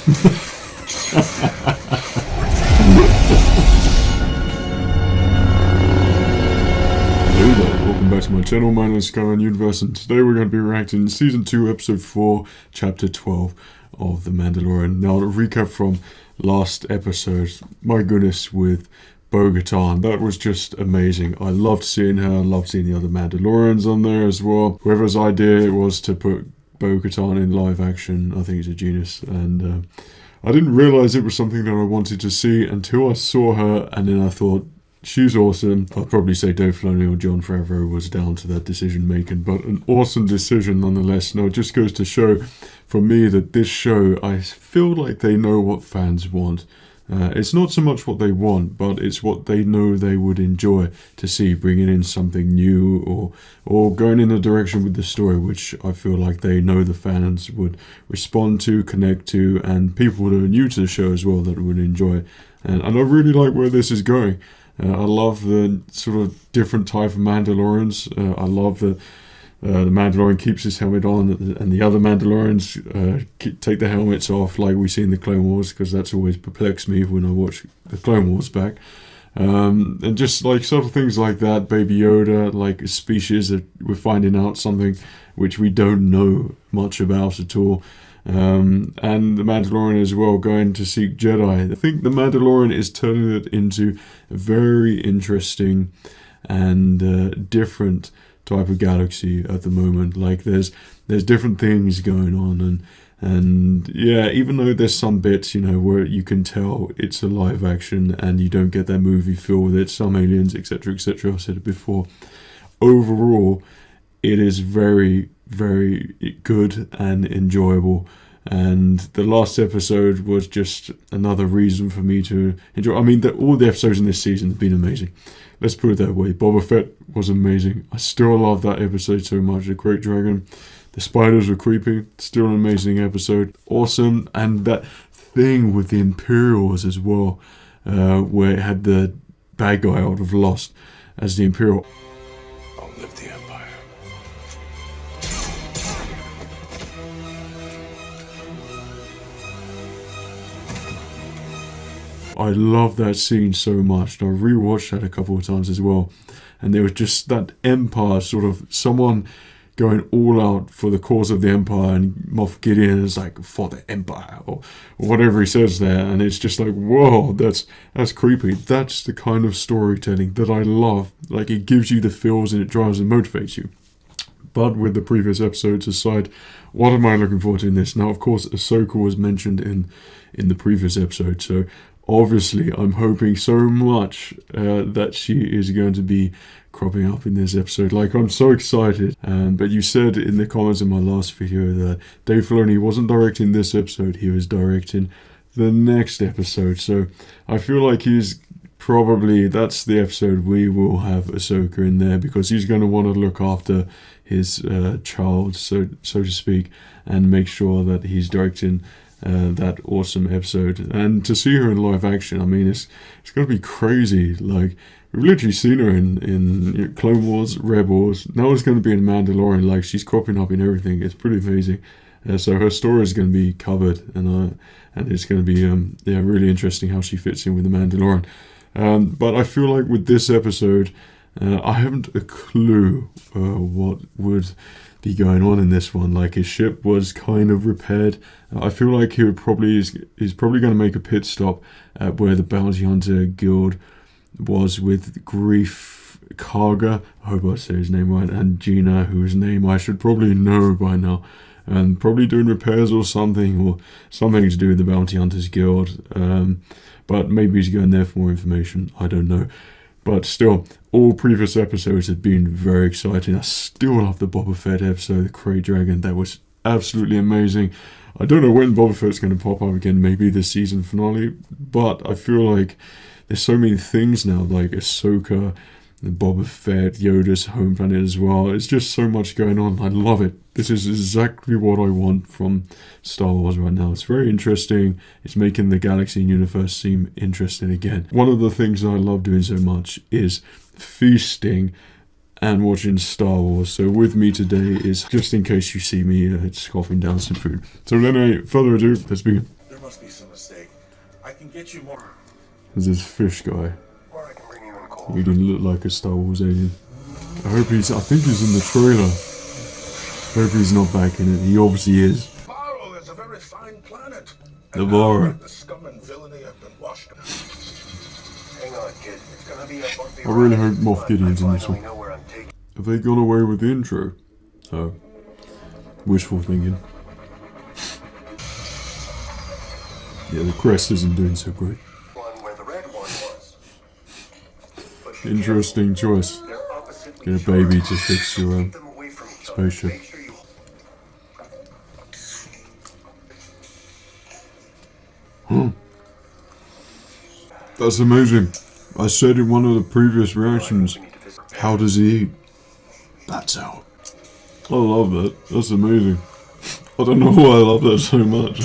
Hello there, welcome back to my channel. My name is Skyman Universe, and today we're going to be reacting to Season 2, Episode 4, Chapter 12 of The Mandalorian. Now, to recap from last episode, my goodness, with Bo-Katan, that was just amazing. I loved seeing her, I loved seeing the other Mandalorians on there as well. Whoever's idea it was to put Bo-Katan in live action, I think he's a genius, and I didn't realise it was something that I wanted to see until I saw her, and then I thought, she's awesome. I'd probably say Dave Filoni or Jon Favreau was down to that decision making, but an awesome decision nonetheless. Now, it just goes to show for me that this show, I feel like they know what fans want. It's not so much what they want, but it's what they know they would enjoy to see, bringing in something new or going in a direction with the story, which I feel like they know the fans would respond to, connect to, and people that are new to the show as well that would enjoy. And I really like where this is going. I love the sort of different type of Mandalorians. I love that the Mandalorian keeps his helmet on, and the other Mandalorians take the helmets off, like we see in the Clone Wars, because that's always perplexed me when I watch the Clone Wars back. And just like subtle things like that, Baby Yoda, like a species that we're finding out something which we don't know much about at all. And the Mandalorian as well, going to seek Jedi. I think the Mandalorian is turning it into a very interesting and different type of galaxy at the moment. Like there's different things going on, and yeah, even though there's some bits, you know, where you can tell it's a live action and you don't get that movie feel with it, some aliens, etc., etc. I've said it before. Overall, it is very, very good and enjoyable, and the last episode was just another reason for me to enjoy. I mean, all the episodes in this season have been amazing. Let's put it that way. Boba Fett was amazing. I still love that episode so much. The Great Dragon, the spiders were creepy. Still an amazing episode. Awesome. And that thing with the Imperials as well, where it had the bad guy out of Lost as the Imperial. I'll live the Empire. I love that scene so much. I rewatched that a couple of times as well. And there was just that Empire, sort of someone going all out for the cause of the Empire, and Moff Gideon is like, for the Empire, or whatever he says there. And it's just like, whoa, that's creepy. That's the kind of storytelling that I love. Like, it gives you the feels and it drives and motivates you. But with the previous episodes aside, what am I looking forward to in this? Now, of course, Ahsoka was mentioned in the previous episode, so obviously I'm hoping so much that she is going to be cropping up in this episode. Like, I'm so excited. But you said in the comments in my last video that Dave Filoni wasn't directing this episode, he was directing the next episode. So I feel like he's probably, that's the episode we will have Ahsoka in there, because he's going to want to look after his child, so to speak, and make sure that he's directing that awesome episode. And to see her in live action, I mean, it's going to be crazy. Like, we've literally seen her in Clone Wars, Rebels. Now it's going to be in Mandalorian. Like, she's cropping up in everything. It's pretty amazing. So her story is going to be covered, and it's going to be really interesting how she fits in with the Mandalorian. But I feel like with this episode, I haven't a clue what would be going on in this one. Like, his ship was kind of repaired. I feel like he's probably going to make a pit stop at where the Bounty Hunter Guild was with Grief Karga, I hope I say his name right, and Gina, whose name I should probably know by now, and probably doing repairs or something to do with the Bounty Hunters Guild. But maybe he's going there for more information, I don't know. But still, all previous episodes have been very exciting. I still love the Boba Fett episode, the Great Dragon. That was absolutely amazing. I don't know when Boba Fett's going to pop up again, maybe the season finale, but I feel like there's so many things now, like Ahsoka, Boba Fett, Yoda's home planet as well. It's just so much going on. I love it. This is exactly what I want from Star Wars right now. It's very interesting. It's making the galaxy and universe seem interesting again. One of the things that I love doing so much is feasting and watching Star Wars. So with me today is, just in case you see me scoffing down some food. So without any further ado, let's begin. There must must be some mistake. I can get you more. There's this fish guy. Or I can bring you in cold. He didn't look like a Star Wars alien. I think he's in the trailer. I hope he's not back in it. He obviously is. Navarro is a very fine planet. Navarro. The scum and villainy have been washed out. Hang on, kid. It's gonna be a bumpy I really ride, hope Moff but Gideon's I in this finally one. know where I'm taking. Have they gone away with the intro? Oh. Wishful thinking. Yeah, the crest isn't doing so great. One where the red one was. But be Interesting choice. careful, they're oppositely Get a short. baby to fix your Keep them away from each other. spaceship. Make sure you That's amazing. I said in one of the previous reactions, need to visit. how does he eat? That's how. I love that. That's amazing. I don't know why I love that so much.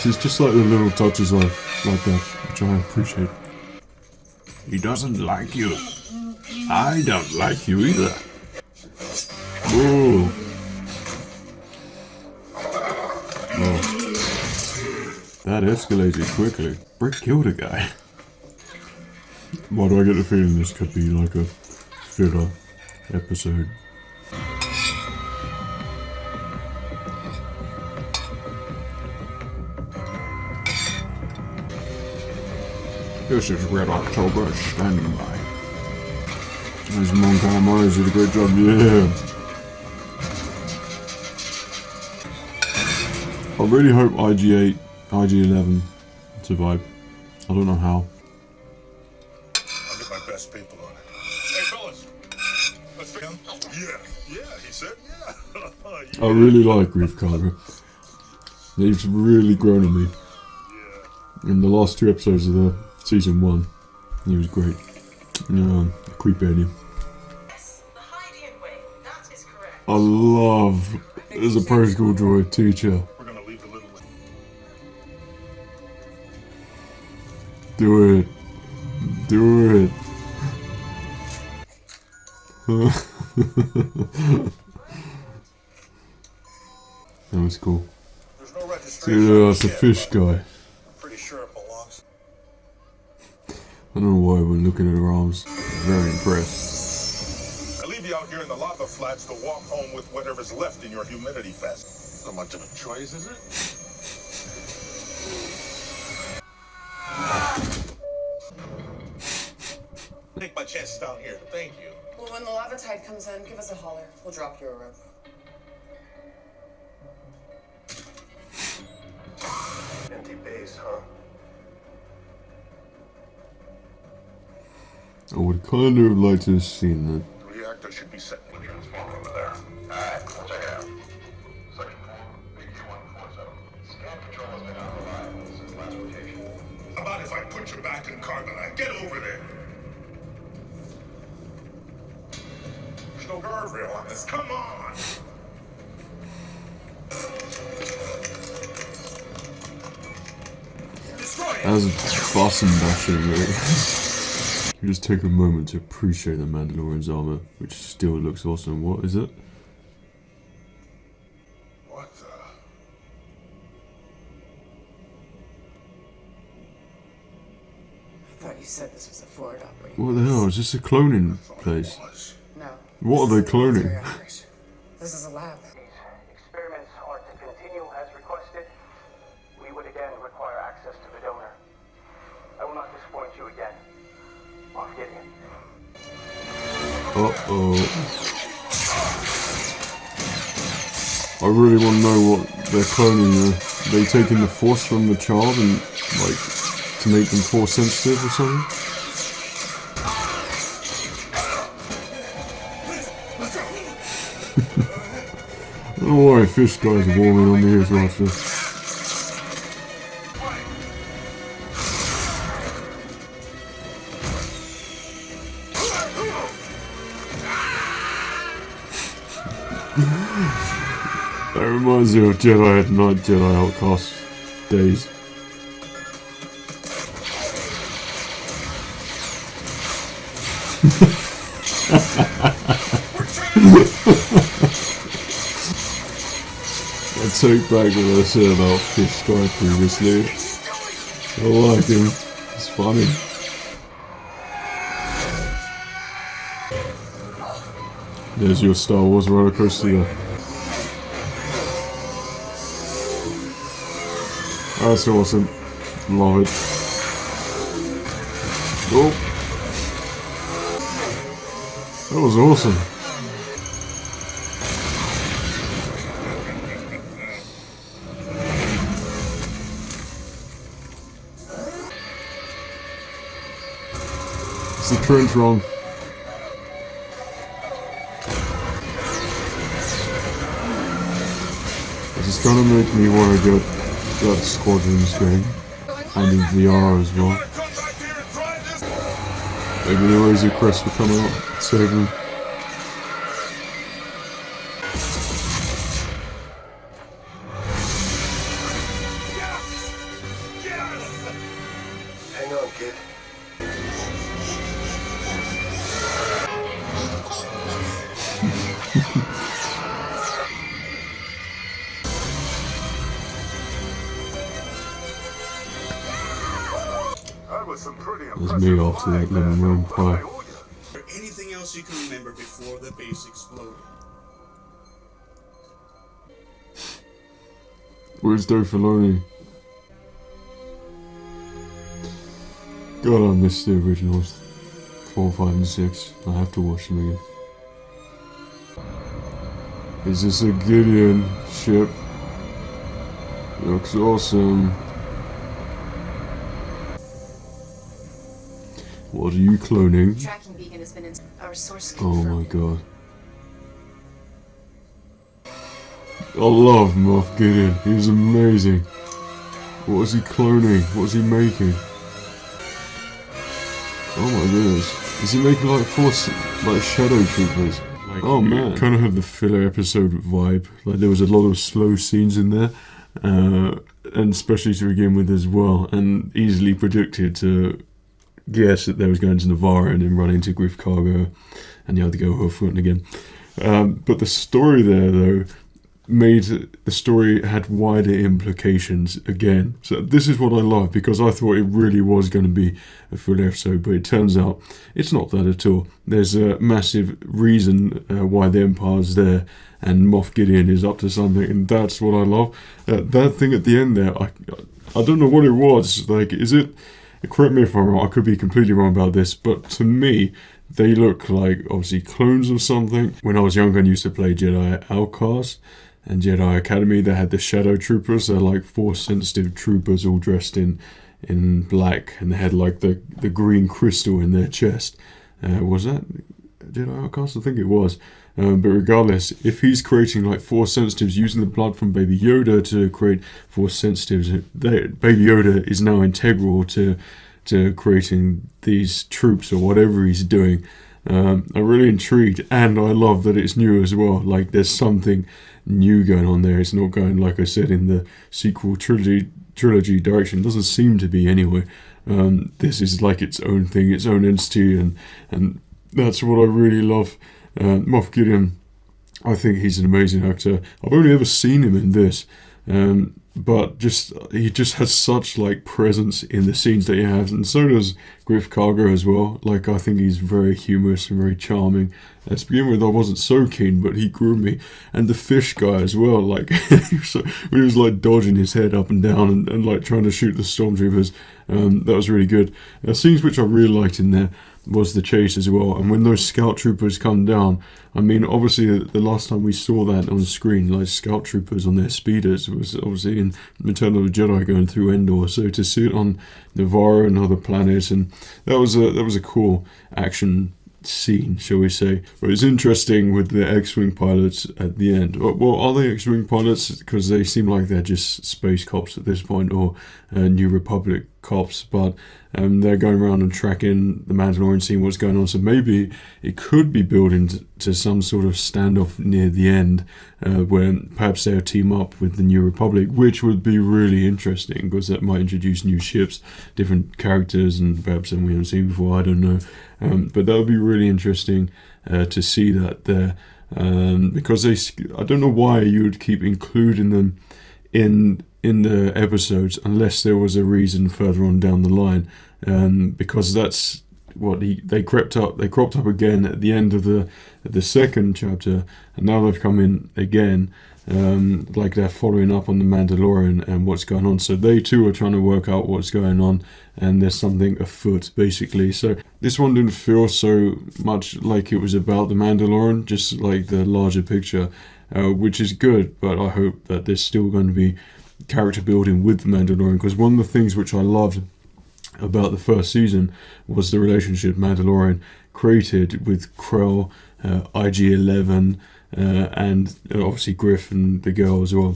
It's just like the little touches like that, which I appreciate. He doesn't like you. I don't like you either. Whoa. Oh. That escalated quickly. Brick killed a guy. Why do I get the feeling this could be like a filler episode? This is Red October standing by. As Moncada Myers did a great job, yeah. I really hope IG8, IG11 survive. I don't know how. I'll get my best people on it. Hey, fellas. Let's begin. Yeah, he said yeah. I really like Reef Cargo. He's really grown on me. In the last 2 episodes of the season 1, he was great. Creep alien. Yes, the hiding way. That is correct. I love as a protocol droid teacher. We're gonna leave the little. Do it. Do it. That was cool. There's no registration. Yeah, it's a fish guy. Pretty sure it belongs. I don't know why we're looking at her arms. Very impressed. I leave you out here in the lava flats to walk home with whatever's left in your humidity vest. Not much of a choice, is it? Take my chances down here. Thank you. Well, when the lava tide comes in, give us a holler. We'll drop you a rope. Empty base, huh? I would kind of like to have seen that. The reactor should be set in transformer over there. Alright, what you have? Second floor, BQ-147. Scan control has been unreliable since last rotation. How about if I put you back in carbonite? Get over there! There's no guardrail on this. Come on! Destroy it! As a boss and basher, really. You just take a moment to appreciate the Mandalorian's armor, which still looks awesome. What is it? What the? I thought you said this was a forward operation. What the hell? Is this a cloning place? Was. No. What are they cloning? This is a lab. Experiments are to continue as requested. We would again require access to the donor. I will not disappoint you again. Moff Gideon. Uh-oh. I really want to know what they're cloning. Are they taking the force from the child and, like, to make them force sensitive or something? I don't know why fish guys are warming on me as well. So. That reminds me of Jedi at Night, Jedi Outcast days. I take back what I said about Fish Guy previously. I like him. It's funny. There's your Star Wars roller coaster there. That's awesome. Love it. Oh. That was awesome. Is the trench wrong? This is gonna make me want to get that Squadrons game, and in VR as well. Maybe the Razor Crest will come out and save me. Hang on, kid. There's me after that lemon room pie. Anything else you can remember before the base exploded? Where's Dave Filoni? God, I missed the originals. 4, 5, and 6. I have to watch them again. Is this a Gideon ship? Looks awesome. What are you cloning? Tracking beacon has been in our source. Oh my god. I love Moff Gideon. He's amazing. What is he cloning? What is he making? Oh my goodness. Is he making like shadow troopers? Oh man. It kind of had the filler episode vibe. Like there was a lot of slow scenes in there. And especially to begin with as well. And easily predicted to guess that they was going to Navarre and then run into Griff Cargo and the other go Hoof-front again. But the story there though made the story had wider implications again. So this is what I love, because I thought it really was going to be a full episode, but it turns out it's not that at all. There's a massive reason why the Empire's there, and Moff Gideon is up to something, and that's what I love. That thing at the end there, I don't know what it was. Like, is it? Correct me if I'm wrong. I could be completely wrong about this, but to me, they look like obviously clones of something. When I was younger and used to play Jedi Outcast and Jedi Academy, they had the Shadow Troopers. They're like Force-sensitive troopers all dressed in black, and they had like the green crystal in their chest. Was that Jedi Outcast? I think it was. But regardless, if he's creating like Force sensitives using the blood from Baby Yoda to create Force sensitives, Baby Yoda is now integral to creating these troops or whatever he's doing. I'm really intrigued, and I love that it's new as well. Like there's something new going on there. It's not going, like I said, in the sequel trilogy direction. It doesn't seem to be anyway. This is like its own thing, its own entity, and that's what I really love. Moff Gideon, I think he's an amazing actor. I've only ever seen him in this, but he just has such like presence in the scenes that he has, and so does Griff Cargo as well. Like I think he's very humorous and very charming. To begin with, I wasn't so keen, but he grew me. And the fish guy as well, like when he was like dodging his head up and down and like trying to shoot the stormtroopers, that was really good. Scenes which I really liked in there was the chase as well, and when those scout troopers come down, I mean obviously the last time we saw that on screen, like scout troopers on their speeders, was obviously in Return of the Jedi going through Endor, so to see it on Navarro and other planets, and that was a cool action scene, shall we say. But it's interesting with the X-Wing pilots at the end. Well, are they X-Wing pilots? Because they seem like they're just space cops at this point, or New Republic cops, but they're going around and tracking the Mandalorian, seeing what's going on, so maybe it could be building to some sort of standoff near the end, where perhaps they'll team up with the New Republic, which would be really interesting, because that might introduce new ships, different characters, and perhaps some we haven't seen before, I don't know. But that would be really interesting to see that there. because I don't know why you would keep including them in the episodes unless there was a reason further on down the line, because that's what they cropped up again at the end of the second chapter, and now they've come in again, like they're following up on the Mandalorian and what's going on. So they too are trying to work out what's going on, and there's something afoot basically. So this one didn't feel so much like it was about the Mandalorian, just like the larger picture, which is good. But I hope that there's still going to be character building with the Mandalorian, because one of the things which I loved about the first season was the relationship Mandalorian created with Krell, IG-11, and obviously Griff and the girl as well,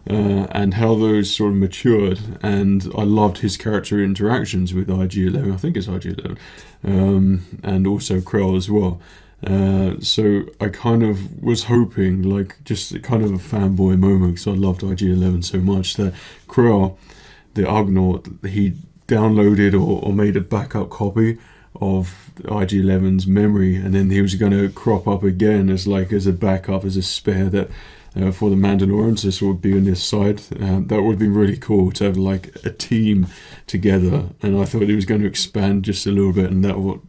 and how those sort of matured. And I loved his character interactions with IG-11, I think it's IG-11, and also Krell as well. So I kind of was hoping, like, just kind of a fanboy moment, because I loved IG-11 so much, that Krell, the Ugnaught, he downloaded or made a backup copy of IG-11's memory, and then he was going to crop up again as a backup, as a spare, that for the Mandalorians to sort of be on this side. That would be really cool to have like a team together, and I thought it was going to expand just a little bit, and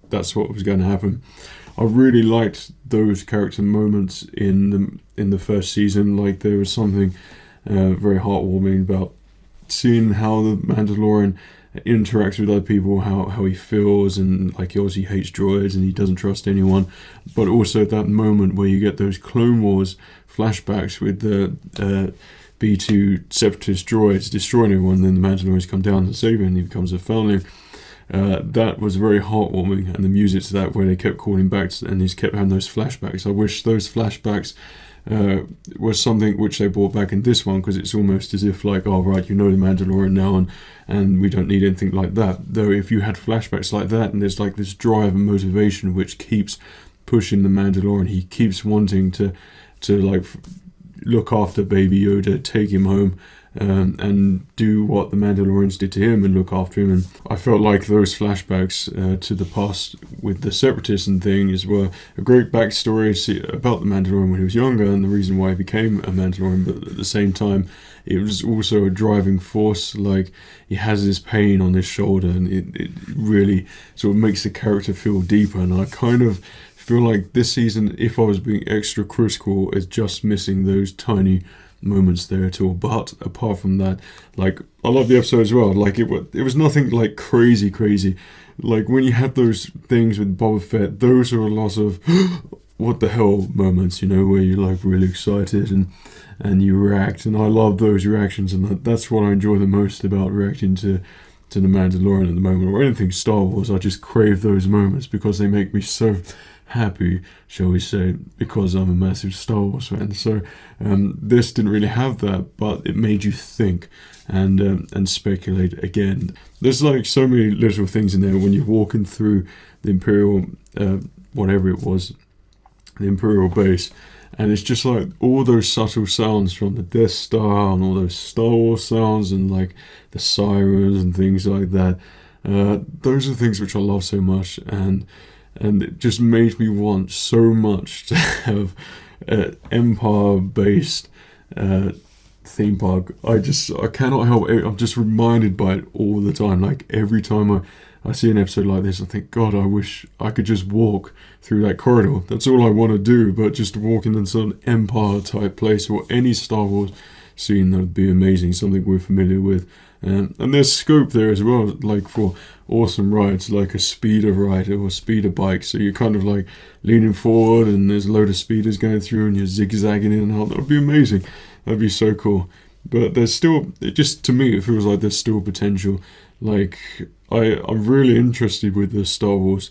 that's what was going to happen. I really liked those character moments in the first season. Like, there was something very heartwarming about seeing how the Mandalorian interacts with other people, how he feels, and like he obviously hates droids and he doesn't trust anyone, but also that moment where you get those Clone Wars flashbacks with the B2 Separatist droids destroying everyone, then the Mandalorians come down to save him and he becomes a foundling. That was very heartwarming, and the music to that, where they kept calling back and he's kept having those flashbacks. I wish those flashbacks was something which they brought back in this one, because it's almost as if like, oh right, you know the Mandalorian now, and we don't need anything like that. Though if you had flashbacks like that, and there's like this drive and motivation which keeps pushing the Mandalorian, he keeps wanting to like look after Baby Yoda, take him home, and do what the Mandalorians did to him and look after him. And I felt like those flashbacks to the past with the Separatists and things were a great backstory about the Mandalorian when he was younger and the reason why he became a Mandalorian, but at the same time it was also a driving force. Like, he has this pain on his shoulder, and it really sort of makes the character feel deeper. And I kind of feel like this season, if I was being extra critical, is just missing those tiny moments there at all. But apart from that, like, I love the episode as well. Like, it was nothing like crazy. Like, when you have those things with Boba Fett, those are a lot of what the hell moments, you know, where you're like really excited and you react, and I love those reactions, and that's what I enjoy the most about reacting to the Mandalorian at the moment, or anything Star Wars. I just crave those moments because they make me so happy, shall we say, because I'm a massive Star Wars fan. So this didn't really have that, but it made you think and speculate again. There's like so many little things in there when you're walking through the Imperial, whatever it was, the Imperial base, and it's just like all those subtle sounds from the Death Star and all those Star Wars sounds and like the sirens and things like that. Those are things which I love so much, and it just made me want so much to have an Empire-based theme park. I cannot help it. I'm just reminded by it all the time. Like, every time I see an episode like this, I think, God, I wish I could just walk through that corridor. That's all I want to do, but just walk in some Empire-type place or any Star Wars scene, that would be amazing, something we're familiar with. And there's scope there as well, like for awesome rides, like a speeder ride or a speeder bike. So you're kind of like leaning forward and there's a load of speeders going through and you're zigzagging in and out. That would be amazing. That'd be so cool. But there's still, to me, it feels like there's still potential. Like, I'm really interested with the Star Wars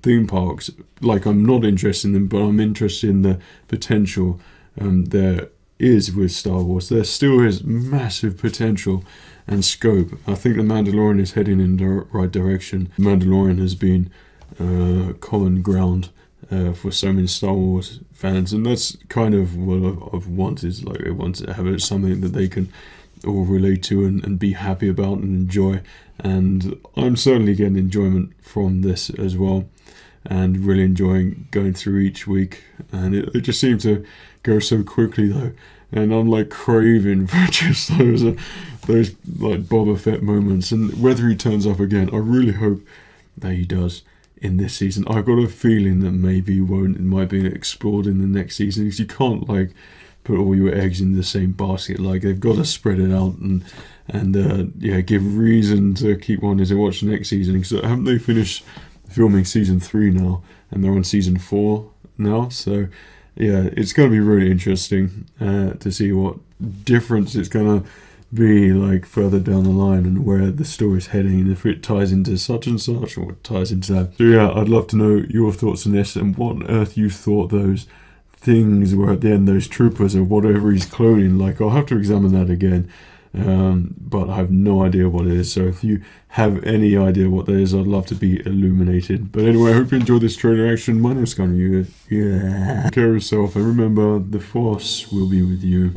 theme parks. Like, I'm not interested in them, but I'm interested in the potential there is with Star Wars. There still is massive potential and scope. I think the Mandalorian is heading in the right direction. The Mandalorian has been common ground for so many Star Wars fans, and that's kind of what I've wanted. Like, I want to have something that they can all relate to and be happy about and enjoy, and I'm certainly getting enjoyment from this as well. and really enjoying going through each week. And it just seemed to go so quickly though, and I'm like craving for just those like Boba Fett moments. And whether he turns up again, I really hope that he does in this season. I've got a feeling that maybe he won't. It might be explored in the next season, because you can't like put all your eggs in the same basket. Like, they've got to spread it out and give reason to keep wanting to watch the next season. Because haven't they finished filming season 3 now, and they're on season 4 now? So yeah, it's going to be really interesting to see what difference it's going to be like further down the line, and where the story's heading, and if it ties into such and such, or it ties into that. So yeah, I'd love to know your thoughts on this, and what on earth you thought those things were at the end, those troopers or whatever he's cloning. Like, I'll have to examine that again, but I have no idea what it is. So if you have any idea what that is, I'd love to be illuminated. But anyway, I hope you enjoyed this trailer action. My name's Skyman. Yeah, take care of yourself, and remember, the Force will be with you.